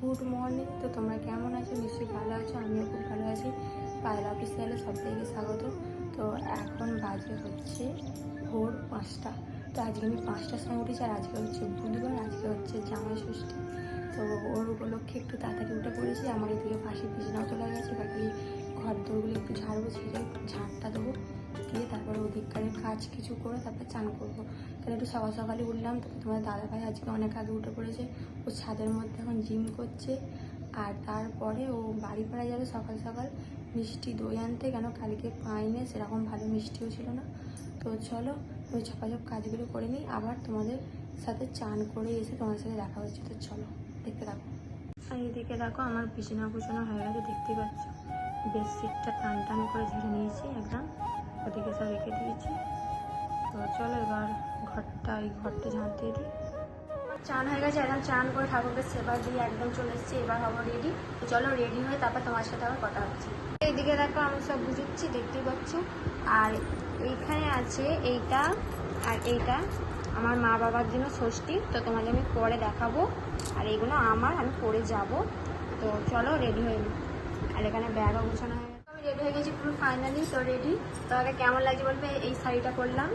Good morning. তো তোমরা কেমন আছো? নিশ্চয়ই ভালো আছো, আমিও খুব ভালো আছি। পায়েল অফিসিয়ালে সবাইকে স্বাগত। তো এখন বাজে হচ্ছে ভোর 5টা। তো আজকে আমি 5টার সময় উঠেছি, আর আজকে হচ্ছে বুধবার, আজকে হচ্ছে জামাই ষষ্ঠী। তো ওর উপলক্ষে একটু তাড়াতাড়ি উঠে পড়েছি। আমার এদিকে পাশে বিছানাও চলে গেছে, বাকি ঘর দৌড়গুলো একটু ঝাড়বো, ছেড়ে ঝাড়টা দেবো, দিয়ে তারপরে ওদিককারের কাজ কিছু করে তারপর চান করবো। তাহলে একটু সকাল সকালে উঠলাম। তো তোমার দাদাভাই আজকে অনেক আগে উঠে পড়েছে, ও ছাদের মধ্যে এখন জিম করছে। আর তারপরে ও বাড়ি পাড়া যাবে সকাল সকাল মিষ্টি দই আনতে, কেন কালকে পাইনি, সেরকম ভালো মিষ্টিও ছিল না। তো চলো ওই ঝপাঝপ কাজগুলো করে নিই, আবার তোমাদের সাথে চান করে এসে তোমাদের সাথে দেখা হচ্ছে। তো চলো দেখতে থাকো। আর এদিকে দেখো আমার বিছানা গুছানো হয়ে গেছে, দেখতেই পাচ্ছ। বেডশিটটা টান টান করে ঝেড়ে নিয়েছি একদম, ওদিকে সব রেখে দিয়েছি। তো চলো এবার ঘরটা ঝাঁট দিয়ে দিই। চান হয়ে গেছে, একদম চান করে ঠাকুরকে সেবা দিয়ে একদম চলে এসেছি। এবার হবো রেডি। তো চলো রেডি হয়ে তারপর তোমার সাথে আবার কথা হচ্ছে। এইদিকে দেখো আমি সব বুঝেছি, দেখতেই পাচ্ছ। আর এইখানে আছে এইটা আর এইটা আমার মা বাবার জন্য ষষ্ঠী, তো তোমাকে আমি পরে দেখাবো। আর এইগুলো আমি পরে যাব। তো চলো রেডি হয়ে নিই। আর এখানে ব্যাগও গোছানো হয়ে গেছে, আমি রেডি হয়ে গেছি পুরো ফাইনালি। তো রেডি। তো আগে কেমন লাগছে বলবে। এই শাড়িটা পরলাম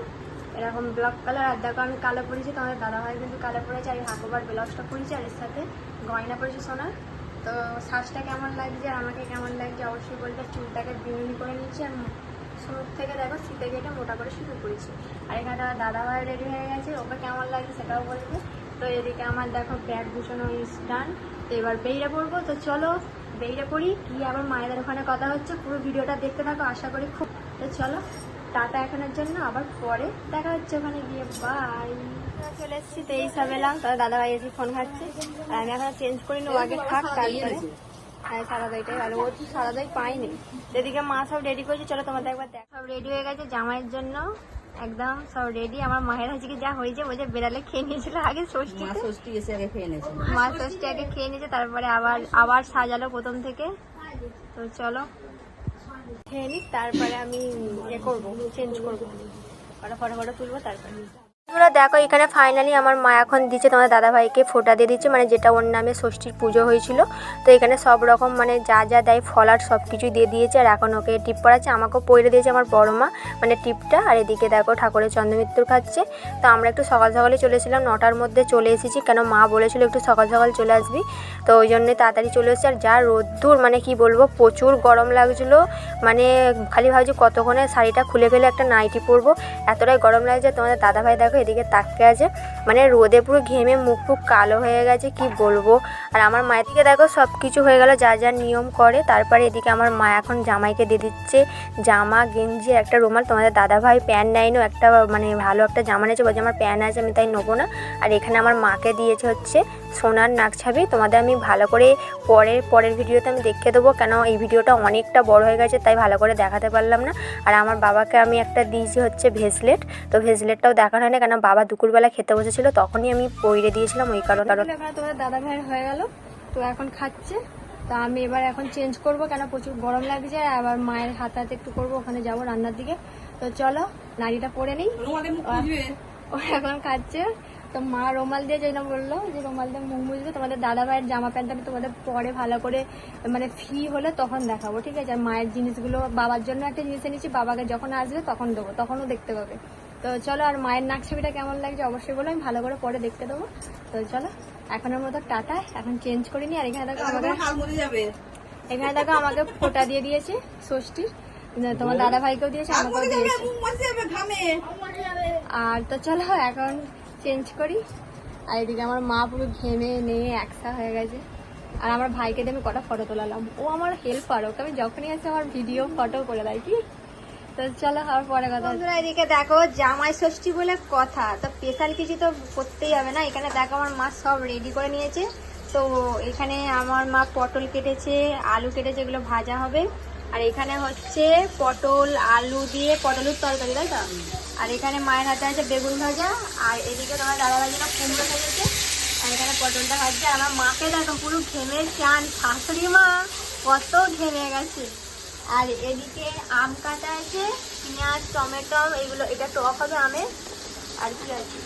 এরকম ব্ল্যাক কালার, আর দেখো আমি কালো পরেছি, তোমাদের দাদাভাই কিন্তু কালো পরেছে। আর হাকোবার ব্লাউজটা পরেছি, আর এর সাথে গয়না পরেছি সোনার। তো সাজটা কেমন লাগছে আর আমাকে কেমন লাগছে অবশ্যই বলতে। চুলটাকে বিনুনি করে নিয়েছি, আর শুরু থেকে দেখো শীতে কেটে মোটা করে শুরু করেছি। আর এখানে দাদাভাই রেডি হয়ে গেছে, ওকে কেমন লাগছে সেটাও বলবে। তো এদিকে আমার দেখো ব্যাগ গুছানো স্টান। তো এবার বেরিয়ে পড়বো। তো চলো বেরিয়ে পড়ি, গিয়ে আবার মায়েদের ওখানে কথা হচ্ছে। পুরো ভিডিওটা দেখতে থাকো, আশা করি খুব। তো চলো টাটা এখনের জন্য, আবার পরে দেখা হচ্ছে ওখানে গিয়ে। বাই। চলে এসেছি 23 এলাম। তাহলে দাদাভাই এসে ফোন খাচ্ছে, আর আমি এখন চেঞ্জ করি নি, ও আগে থাক তারপরে। হ্যাঁ সারা দাইটাই ভালো, ও তো সারা দাই পাইনি। এদিকে মা সব রেডি করেছে, চলো তোমাদের একবার দেখ। সব রেডি হয়ে গেছে জামাইয়ের জন্য, একদম সব রেডি। আমার মায়ের আজকে যা হয়েছে, বলছে বেড়ালে খেয়ে নিয়েছিল আগে ষষ্ঠী, এসে আগে খেয়ে নিয়েছে। মা ষষ্ঠী আগে খেয়ে নিয়েছে, তারপরে আবার সাজালো প্রথম থেকে। তো চলো খেয়ে নিই, তারপরে আমি করবো, চেঞ্জ করবো, ফটো তুলবো তারপরে। তোমরা দেখো এখানে ফাইনালি আমার মা এখন দিচ্ছে তোমাদের দাদাভাইকে ফোঁটা দিয়ে দিচ্ছে, মানে যেটা ওর নামে ষষ্ঠীর পুজো হয়েছিল। তো এখানে সব রকম মানে যা যা দেয় ফলার সব কিছুই দিয়ে দিয়েছে। আর এখন ওকে টিপ পড়াচ্ছে, আমাকেও পরে দিয়েছে আমার বড় মা, মানে টিপটা। আর এদিকে দেখো ঠাকুরের চন্দ্রমিত্তুর খাচ্ছে। তো আমরা একটু সকাল সকালে চলে এসেছিলাম, 9টার মধ্যে চলে এসেছি, কেন মা বলেছিল একটু সকাল সকাল চলে আসবি। তো ওই জন্যই তাড়াতাড়ি চলে এসেছি। আর যা রোদ্দুর, মানে কি বলবো, প্রচুর গরম লাগছিলো। মানে খালি ভাবছি কতক্ষণে শাড়িটা খুলে ফেলে একটা নাইটি পরবো, এতটাই গরম লাগছে। তোমাদের দাদাভাই দেখো এদিকে তাকিয়ে আছে, মানে রোদে পুরো ঘেমে মুখ কালো হয়ে গেছে, কি বলবো। আর আমার মায়ের দিকে দেখো সব কিছু হয়ে গেল, যা যা নিয়ম করে। তারপরে এদিকে আমার মা এখন জামাইকে দিয়ে দিচ্ছে জামা, গেঞ্জি, একটা রুমাল। তোমাদের দাদাভাই প্যান্ট নেয়নি, একটা মানে ভালো একটা জামা নিয়েছে, বলছে আমার প্যান্ট আছে, আমি তাই নেবো না। আর এখানে আমার মাকে দিয়েছে হচ্ছে সোনার নাকছাবি। তোমাদের আমি ভালো করে পরের ভিডিওতে আমি দেখিয়ে দেবো, কেন এই ভিডিওটা অনেকটা বড় হয়ে গেছে, তাই ভালো করে দেখাতে পারলাম না। আর আমার বাবাকে আমি একটা দিয়েছি হচ্ছে ভেসলেট। তো ভেসলেটটাও দেখানো হয় না, কেন বাবা দুপুরবেলা খেতে বসেছিল, তখনই আমি পইরে দিয়েছিলাম, ওই কারণে। এখানে তোমাদের দাদা ভাইয়ের হয়ে গেল, তো এখন খাচ্ছে। তো আমি এবার এখন চেঞ্জ করব, কেন প্রচুর গরম লাগছে। আবার মায়ের হাতে হাতে একটু করবো, ওখানে যাবো রান্নার দিকে। তো চলো নাড়িটা পরে নিই। ও এখন খাচ্ছে। তো মা রুমাল দিয়ে যেটা বললো যে রুমাল দিয়ে মুখ মুছবে। তোমাদের দাদা ভাইয়ের জামা প্যান্টটা আমি তোমাদের পরে ভালো করে মানে ফ্রি হলে তখন দেখাবো, ঠিক আছে। আর মায়ের জিনিসগুলো বাবার জন্য একটা জিনিস এনেছি, বাবাকে যখন আসবে তখন দেবো, তখনও দেখতে পাবে। তো চলো, আর মায়ের নাক ছবিটা কেমন লাগছে অবশ্যই বলো, আমি ভালো করে পরে দেখতে দেবো। তো চলো এখনের মতো টাটা, এখন চেঞ্জ করিনি। আর এখানে দেখো আমাকে ফোঁটা দিয়ে দিয়েছে ষষ্ঠীর, তোমার দাদা ভাইকেও দিয়েছে, আমাকেও দিয়েছে। আর তো চলো এখন চেঞ্জ করি। আর এদিকে আমার মা পুরো ঘেমে নিয়ে একসা হয়ে গেছে। আর আমার ভাইকে দিয়ে আমি কটা ফটো তোলালাম, ও আমার হেল্পার, ওকে আমি যখনই আসি আমার ভিডিও ফটো করে দেয় কি। তো চলো আবার পরে কথা। বন্ধুরা এদিকে দেখো জামাই ষষ্ঠী বলে কথা, তো স্পেশাল কিছু তো করতেই হবে না। এখানে দেখো আমার মা সব রেডি করে নিয়েছে। তো এখানে আমার মা পটল কেটেছে, আলু কেটেছে, এগুলো ভাজা হবে। আর এখানে হচ্ছে পটল আলু দিয়ে পটলের তরকারি, তাই তো। আর এখানে মায়ের হাতে আছে বেগুন ভাজা। আর এদিকে তোমার দাদা ভাই কুমড়ো কেটেছে, আর এখানে পটলটা ভাজছে। আর আমার মাকে দেখো পুরো ঘেমে চান, শাশুড়ি মা কত ঘেমে গেছে। আর এদিকে আম কাটা আছে, পেঁয়াজ, টমেটো, এগুলো, এটা টক হবে আমের। আর কি আছে,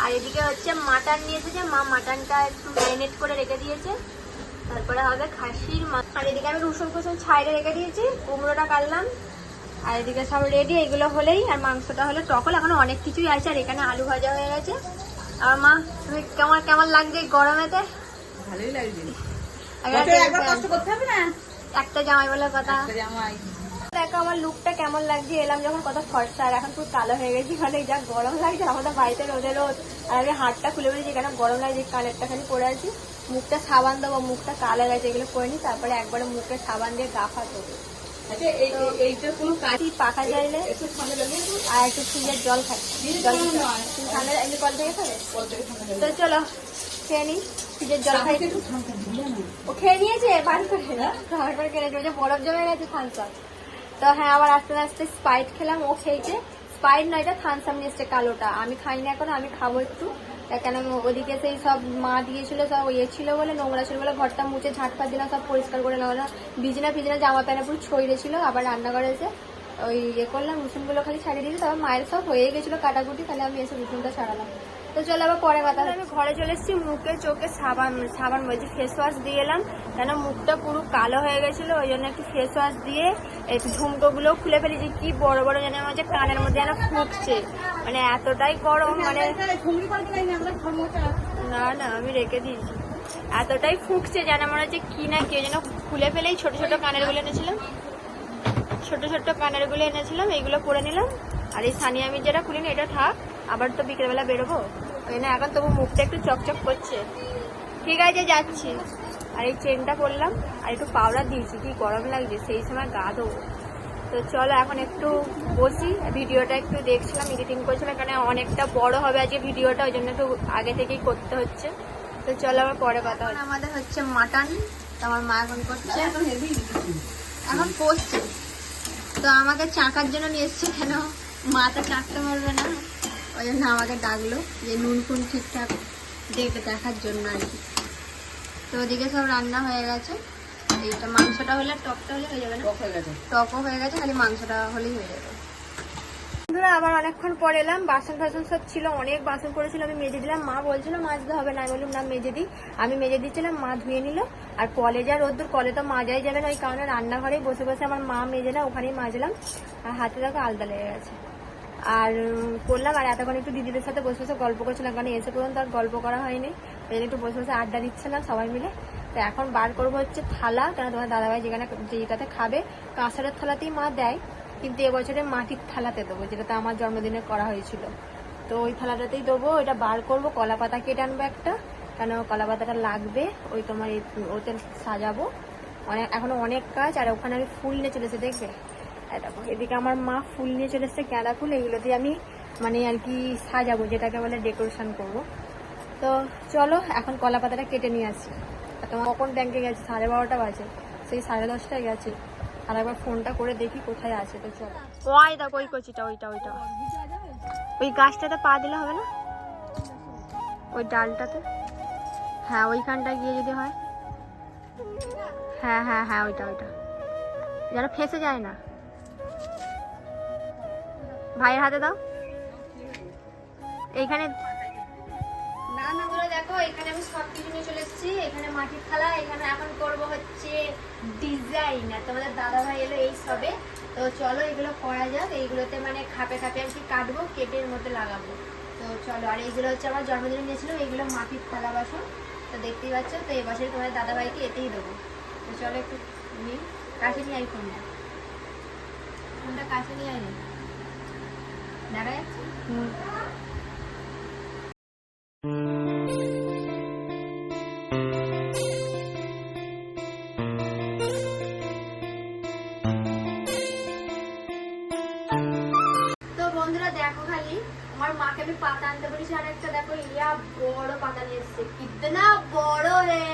আর এদিকে হচ্ছে মাটন নিয়ে এসেছে মা, মাটনটা একটু ম্যারিনেট করে রেখে দিয়েছে। তারপরে হবে খাসির মাংস। আর এদিকে আমি রসুন ফসুন ছাইড়ে রেখে দিয়েছি, কুমড়োটা কাটলাম, আর এদিকে সব রেডি। এগুলো হলেই আর মাংসটা হলে টকল। এখন অনেক কিছুই আছে। আর এখানে আলু ভাজা হয়ে গেছে। আর মা তুমি কেমন কেমন লাগছে গরমেতে? ভালোই লাগছে। একটা জামাই বলে কথা। দেখো আমার লুকটা কেমন লাগছে। এলাম যখন কত ফর্সা, আর এখন পুরো কালো হয়ে গেছি। মানে যা গরম লাগছে, আমাদের বাড়িতে রোদে রোদ, আর আমি হাতটা খুলে বলেছি কেন গরম লাগছে, কানেরটা খালি পরে আছি। মুখটা সাবান দেবো, মুখটা কালো গেছে, এগুলো করে নি। তারপরে একবারে মুখে সাবান দিয়ে গাফা দেবো। পাখা চাইলে আর একটু ফ্রিজের জল খাচ্ছি। ঠান্ডা এমনি কল থেকে খাবে তো চলো খেয়ে নি। ফ্রিজের জল খাই। ও খেয়ে নিয়েছে বাড়ি করে কিনেছে, বরফ জমে গেছে থামস আপ। তো হ্যাঁ, আবার আস্তে আস্তে স্প্রাইট খেলাম। ও খেয়েছে স্প্রাইট নয়, এটা থামস আপ নিয়ে এসছে কালোটা। আমি খাইনি এখন, আমি খাবো একটু। কেন ওদিকে সেই সব মা দিয়েছিল, সব ইয়ে ছিল বলে, নোংরা ছিল বলে ঘরটা মুছে ঝাঁটফাট দিলাম, সব পরিষ্কার করে নেওয়া। ভিজনা জামা প্যান্ট পুরো ছড়িয়ে ছিল। আবার রান্নাঘরে এসে ওই ইয়ে করলাম, রসুনগুলো খালি ছাড়িয়ে দিয়েছি। তারপর মায়ের সব হয়ে গেছিলো কাটাকুটি, তাহলে আমি এসে রসুনটা ছাড়ালাম। তো চলো আবার পরে কথা। আমি ঘরে চলে এসেছি, মুখে চোখে সাবান বলছি ফেস ওয়াশ দিয়ে এলাম, কেন মুখটা পুরো কালো হয়ে গেছিলো। ওই জন্য একটু ফেস ওয়াশ দিয়ে একটু ঝুমকোগুলো খুলে ফেলেছি। কি বড় বড় যেন আমার যে কানের মধ্যে যেন ফুটছে, মানে এতটাই গরম। মানে না না, আমি রেখে দিয়েছি। এতটাই ফুঁকছে যেন মনে হচ্ছে কি না কেউ যেন খুলে ফেলেই। ছোট ছোট কানের গুলো এনেছিলাম, ছোট ছোট কানের গুলো এনেছিলাম, এইগুলো পরে নিলাম। আর এই সানিয়া মির্জাটা খুলিনি, এটা থাক, আবার তো বিকেলবেলা বেরোবো। ওই না এখন তবু মুখটা একটু চকচক করছে। ঠিক আছে যাচ্ছি। আর এই চেনটা পরলাম, আর একটু পাউডার দিয়েছি, কি গরম লাগছে, সেই সময় গা দেবো। তো চলো এখন একটু বসি। ভিডিওটা একটু দেখছিলাম, এডিটিং করছিলাম, কারণ অনেকটা বড় হবে আজকে ভিডিওটা, ওই জন্য একটু আগে থেকেই করতে হচ্ছে। তো চলো আবার পরে কথা হবে। আমাদের হচ্ছে মাটন, তো আমার মা এখন করছে, এখন কষছে। তো আমাকে চাকার জন্য নিয়ে এসছে, কেন মাটা চাকতে পারবে না, ওই জন্য আমাকে ডাকলো যে নুন ফুন ঠিকঠাক দেখার জন্য আর কি। তো ওদিকে সব রান্না হয়ে গেছে। এইটা মাংসটা হলে, টকটা হলে হয়ে যাবে না, টকও হয়ে গেছে, খালি মাংসটা হলেই হয়ে যাবে। আবার অনেকক্ষণ পরে এলাম, বাসন টাসন সব ছিল, অনেক বাসন পড়েছিল, আমি মেজে দিলাম। মা বলছিল মাজতে হবে না, আমি বললাম না মেজে দিই। আমি মেজে দিচ্ছিলাম, মা ধুয়ে নিল। আর কলে যা রোদ্দুর, কলে তো মাজাই যাবে না, ওই কারণে রান্নাঘরেই বসে বসে আমার মা মেজে না, ওখানেই মাজলাম। আর হাতে দেখো আলদা লেগে গেছে। আর করলাম, আর এতক্ষণ একটু দিদিদের সাথে বসে বসে গল্প করছিলাম, কারণ এসে পর্যন্ত আর গল্প করা হয়নি, এই জন্য একটু বসে বসে আড্ডা দিচ্ছিলাম সবাই মিলে। তো এখন বার করবো হচ্ছে থালা, কেন তোমার দাদাভাই যেটাতে খাবে কাঁসারের থালাতেই মা দেয়, কিন্তু এবছরে মাটির থালাতে দেবো, যেটাতে আমার জন্মদিনে করা হয়েছিল। তো ওই থালাটাতেই দেবো। ওইটা বার করবো, কলা পাতা কেটে আনবো একটা, কেন কলা পাতাটা লাগবে ওই তোমার ওতে সাজাবো। এখনো অনেক কাজ। আর ওখানে আমি ফুল নিয়ে চলেছে, দেখবে দেখো, এদিকে আমার মা ফুল নিয়ে চলে এসছে, গাঁদা ফুল, এগুলো দিয়ে আমি মানে আর কি সাজাবো, যেটাকে বলে ডেকোরেশন করব। তো চলো এখন কলা পাতাটা কেটে নিয়ে আসি। আর তোমার কখন ব্যাংকে গেছে, 12:30 বাজে, সেই 10:30টায় গেছে। আর একবার ফোনটা করে দেখি কোথায় আছে। তো চলো, ওই দেখো ওই কচিটা, ওইটা ওই গাছটাতে পা দিলে হবে না, ওই ডালটাতে। হ্যাঁ ওইখানটা গিয়ে যদি হয়, হ্যাঁ হ্যাঁ হ্যাঁ, ওইটা যেন ফেঁসে যায় না। ভাইয়ের হাতে দাও। এইখানে না না বলে দেখো, এখানে আমি সব কিছু নিয়ে চলে এসেছি। এখানে মাটির থালা, এখানে এখন করবো হচ্ছে ডিজাইন। আর তোমাদের দাদা ভাই এলো এই সবে। তো চলো এগুলো করা যাক। এইগুলোতে মানে খাপে খাপে আর কি কাটবো, কেটে এর মধ্যে লাগাবো। তো চলো। আর এইগুলো হচ্ছে আমার জন্মদিনে নিয়েছিলাম, এইগুলো মাটির থালা বাসন, তো দেখতেই পাচ্ছ। তো এবছর তোমাদের দাদা ভাইকে এতেই দেবো। তো চলো একটু নিই, কাছে নিয়ে আই ফোনটা কাছে নিয়ে আই, দেখা যাচ্ছে। দেখো খালি আমার মাকে আমি পাতা আনতে বলেছি, আর একটা দেখো ইয়া বড় পাতা নিয়ে এসছে, কিতনা বড় রে।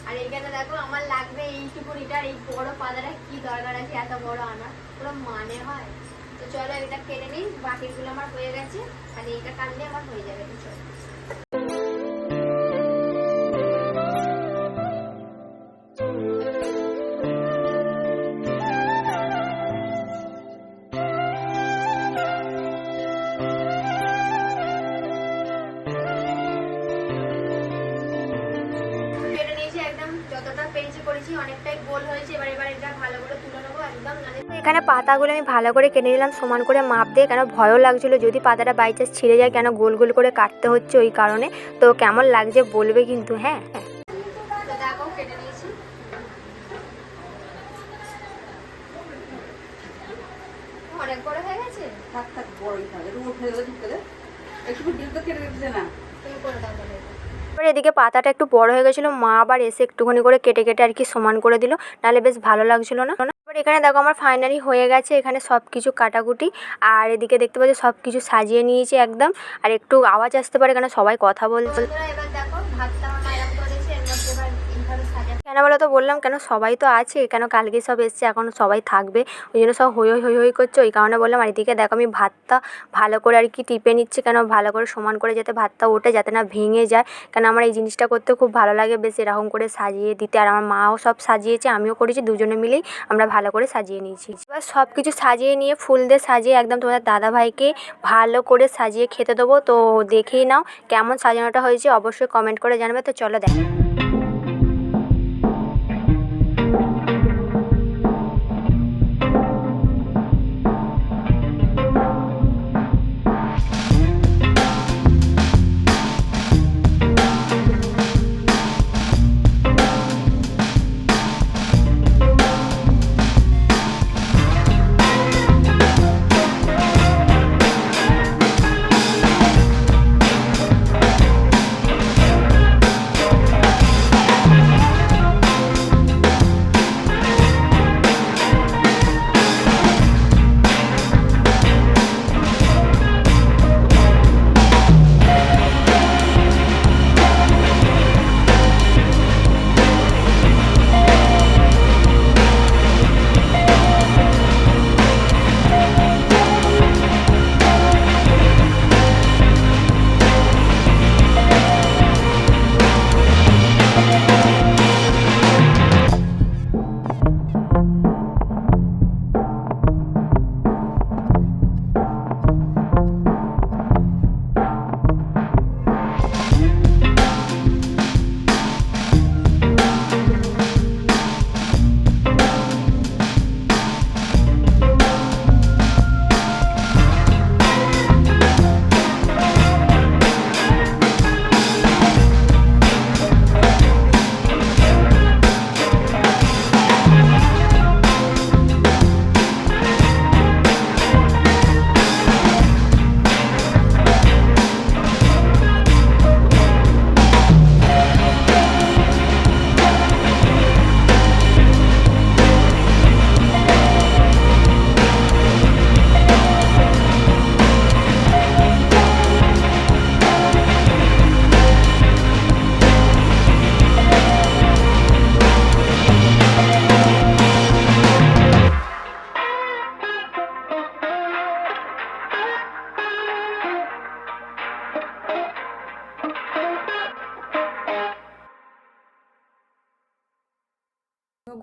আর এইখানে দেখো আমার লাগবে এইটুকু লিটার, এই বড় পাতাটা কি দরকার আছে এত বড় আনা, পুরো মানে হয়। তো চলো এটা কেটে নিই, বাকিগুলো আমার হয়ে গেছে, মানে এইটা কাটলে আমার হয়ে যাবে। তো চলো যতটা অনেকটাই গোল হয়েছে। এবার এটা ভালো করে তুলে নেবো একদম। এখানে পাতাগুলো আমি ভালো করে কেটে নিলাম সমান করে মাপ দিয়ে, কেন ভয়ও লাগছিল যদি পাতাটা বাই চান্স ছিঁড়ে যায়, কেন গোল গোল করে কাটতে হচ্ছে ওই কারণে। তো কেমন লাগছে বলবে কিন্তু। হ্যাঁ দেখো কেটে নিয়েছি। অনেক বড় হয়ে গেছে। থাক থাক বড়ই থাকে, একটু উঠে গেলে ঢুকে দে, একটু ডিলটা কেটে কেটে না। তুমি করে দাও তাহলে। এবার এদিকে পাতাটা একটু বড় হয়ে গেছিলো, মা আবার এসে একটুখানি করে কেটে কেটে আর কি সমান করে দিল, নাহলে বেশ ভালো লাগছিল না। এবার এখানে দেখো আমার ফাইনালি হয়ে গেছে এখানে সব কিছু কাটাকুটি। আর এদিকে দেখতে পাচ্ছি সব কিছু সাজিয়ে নিয়েছি একদম। আর একটু আওয়াজ আসতে পারে কেন সবাই কথা বলছে। এবার দেখো ভাতটা আমার মায়ের করেছে, এর মধ্যে এবার এইভাবে সাজানো। কেন বলো তো বললাম, কেন সবাই তো আছে, কেন কালকে সব এসছে এখন সবাই থাকবে, ওই জন্য সব হই হই হই হই করছে, ওই কারণে বললাম। আর এদিকে দেখো আমি ভাতটা ভালো করে আর কি টিপে নিচ্ছি, কেন ভালো করে সমান করে যাতে ভাতটা ওঠে, যাতে না ভেঙে যায়। কেন আমার এই জিনিসটা করতে খুব ভালো লাগে বেশ এরকম করে সাজিয়ে দিতে। আর আমার মাও সব সাজিয়েছে, আমিও করেছি, দুজনে মিলেই আমরা ভালো করে সাজিয়ে নিয়েছি। এবার সব কিছু সাজিয়ে নিয়ে ফুল দিয়ে সাজিয়ে একদম তোমাদের দাদাভাইকে ভালো করে সাজিয়ে খেতে দেবো। তো দেখেই নাও কেমন সাজানোটা হয়েছে, অবশ্যই কমেন্ট করে জানাবে। তো চলো দেখ।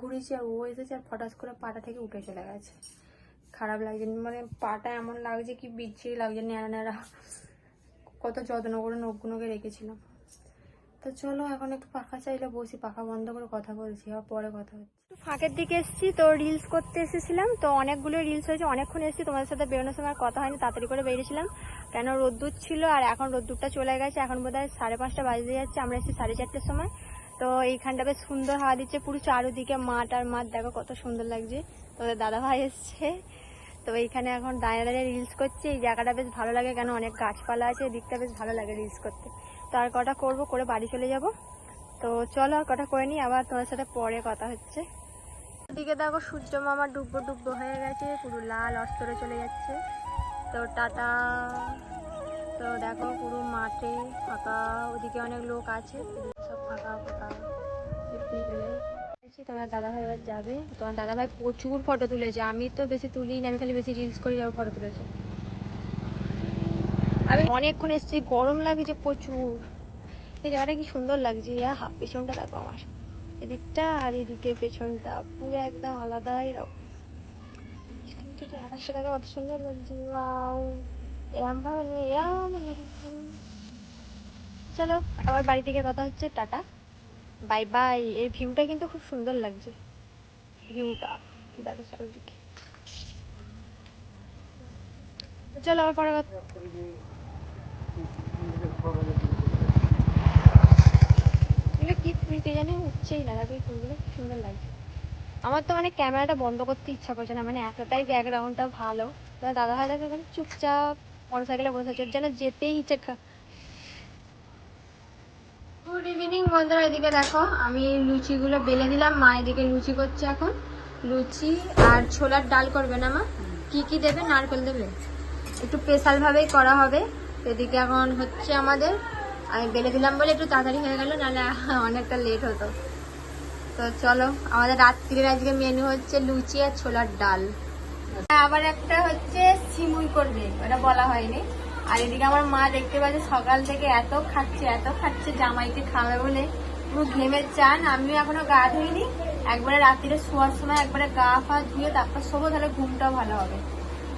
ঘুরেছি আর ও এসেছে আর ফটাস করে পাটা থেকে উঠে চলে গেছে। খারাপ লাগছে, মানে পাটা এমন লাগছে কি বিচ্ছিরি লাগছে, ন্যাড়া ন্যাড়া। কত যত্ন করে নখগুলোকে রেখেছিলাম। তো চলো এখন একটু পাখা চাইলে বসি, পাখা বন্ধ করে কথা বলছি, আর পরে কথা হচ্ছে। ফাঁকের দিকে এসেছি তো রিলস করতে এসেছিলাম, তো অনেকগুলো রিলস হয়েছে, অনেকক্ষণ এসেছি, তোমাদের সাথে বেরোনোর সময় কথা হয়নি, তাড়াতাড়ি করে বেরিয়েছিলাম কেন রোদ্দুর ছিল। আর এখন রোদ্দুরটা চলে গেছে, এখন বোধহয় 5:30 বাজতে যাচ্ছে, আমরা এসেছি 4:30-র সময়। তো এইখানটা বেশ সুন্দর হাওয়া দিচ্ছে, পুরো চারোদিকে মাঠ আর মাঠ, দেখো কত সুন্দর লাগছে। তোমাদের দাদাভাই এসছে, তো এইখানে এখন দাঁড়িয়ে দাঁড়িয়ে রিলস করছে। এই জায়গাটা বেশ ভালো লাগে, কেন অনেক গাছপালা আছে, দিকটা বেশ ভালো লাগে রিলস করতে। তো আর কটা করবো, করে বাড়ি চলে যাব। তো চলো আর কটা করে নিই, আবার তোমার সাথে পরে কথা হচ্ছে। এদিকে দেখো সূর্য মামা ডুববো ডুববো হয়ে গেছে, পুরো লাল অস্তরে চলে যাচ্ছে। তো টাটা। তো দেখো পুরো মাঠে ফাঁকা, ওদিকে অনেক লোক আছে, সব ফাঁকা ফাঁকা। তোমার দাদাভাই এবার যাবে, তোমার দাদাভাই প্রচুর ফটো তুলেছে, আমি তো বেশি তুলি না, আমি খালি বেশি রিলস করি, যাবো ফটো তুলেছে। আমি অনেকক্ষণ এসেছি, গরম লাগছে প্রচুর। এই জায়গাটা কি সুন্দর লাগছে, পেছনটা দেখো আমার, এদিকটা আর এদিকে পেছনটা পুরো একদম আলাদা এরকম। এখান থেকে আকাশটা দেখো কত সুন্দর লাগছে। এরম ভাবে চলো আবার বাড়ি থেকে কথা হচ্ছে, টাটা। Bye bye. এই ভিউটা কিন্তু খুব সুন্দর লাগছে, ভিউটা দেখো চারিদিকে। চলো আবার পরে কথা। এগুলো কি ফুলতে জানি উঠছেই না, দেখো এই ফুলগুলো কি সুন্দর লাগছে। আমার তো মানে ক্যামেরাটা বন্ধ করতে ইচ্ছা করছে না, মানে এতটাই ব্যাকগ্রাউন্ডটা ভালো। দাদা ভাই দেখো এখানে চুপচাপ মোটর সাইকেলে বসে আছে, যেন যেতেই ইচ্ছে। গুড ইভিনিং বন্ধুরা, এদিকে দেখো আমি লুচিগুলো বেলে দিলাম, মা এদিকে লুচি করছে এখন। লুচি আর ছোলার ডাল করবে না মা? কি কি দেবে? নারকেল দেবে, একটু স্পেশাল ভাবেই করা হবে। এদিকে এখন হচ্ছে আমাদের, আমি বেলে দিলাম বলে একটু তাড়াতাড়ি হয়ে গেল, নাহলে অনেকটা লেট হতো। তো চলো, আমাদের রাত্রির আজকে মেনু হচ্ছে লুচি আর ছোলার ডাল। আবার একটা হচ্ছে সিমুই করবে, ওটা বলা হয়নি। আর এদিকে আমার মা দেখতে পাচ্ছে সকাল থেকে এত খাচ্ছে জামাইকে খাবে বলে পুরো ঘেমে চান। আমিও এখনো গা ধুইনি, একবারে রাত্রিরে শোয়ার সময় একবারে গা ফা ধুয়ে তারপর শোবো, তাহলে ঘুমটাও ভালো হবে।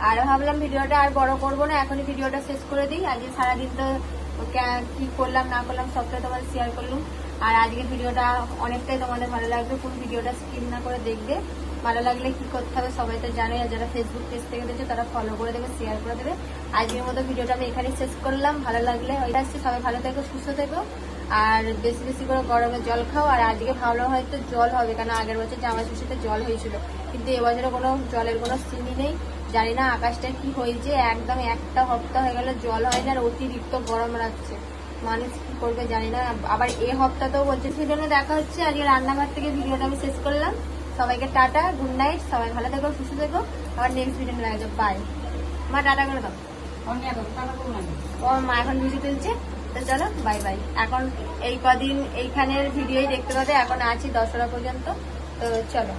আর ভাবলাম ভিডিওটা আর বড় করবো না, এখনই ভিডিওটা শেষ করে দিই। আজকে সারাদিন তো কি করলাম না করলাম সবটাই তোমাদের শেয়ার করলাম। আর আজকে ভিডিওটা অনেকটাই তোমাদের ভালো লাগবে, কোন ভিডিওটা স্কিপ না করে দেখবে। ভালো লাগলে কি করতে হবে সবাই তো জানোই, আর যারা ফেসবুক পেজ থেকে দেখছো তারা ফলো করে দেবে, শেয়ার করে দেবে। আজকের মতো ভিডিওটা আমি এখানেই শেষ করলাম। ভালো লাগলে ওইটা আসছে, সবাই ভালো থেকো, সুস্থ থেকো, আর বেশি বেশি করে গরমে জল খাও। আর আজকে ভালো হয়তো জল হবে, কারণ আগের বছর জামাই ষষ্ঠীতে জল হয়েছিল, কিন্তু এবছরে কোনো জলের কোনো সিনই নেই। জানি না আকাশটা কি হয়েছে, একদম একটা হপ্তাহ হয়ে গেল জল হয় না, আর অতিরিক্ত গরম রাখছে। মানুষ কি করবে জানি না। আবার এই হপ্তাতেও বলছে, সেই জন্য দেখা হচ্ছে আজকে রান্নাঘর থেকে ভিডিওটা আমি শেষ করলাম। সবাইকে টাটা, গুড নাইট, সবাই ভালো থেকো, সুস্থ থেকো। আবার নেক্সট ভিডিও নিয়ে আসবো, বাই। মা টাটা করে দাও। ও মা এখন ভিডিও তুলছে, তো চলো বাই বাই। এখন এই কদিন এইখানের ভিডিওই দেখতে পাবে, এখন আছি দশরা পর্যন্ত, তো চলো।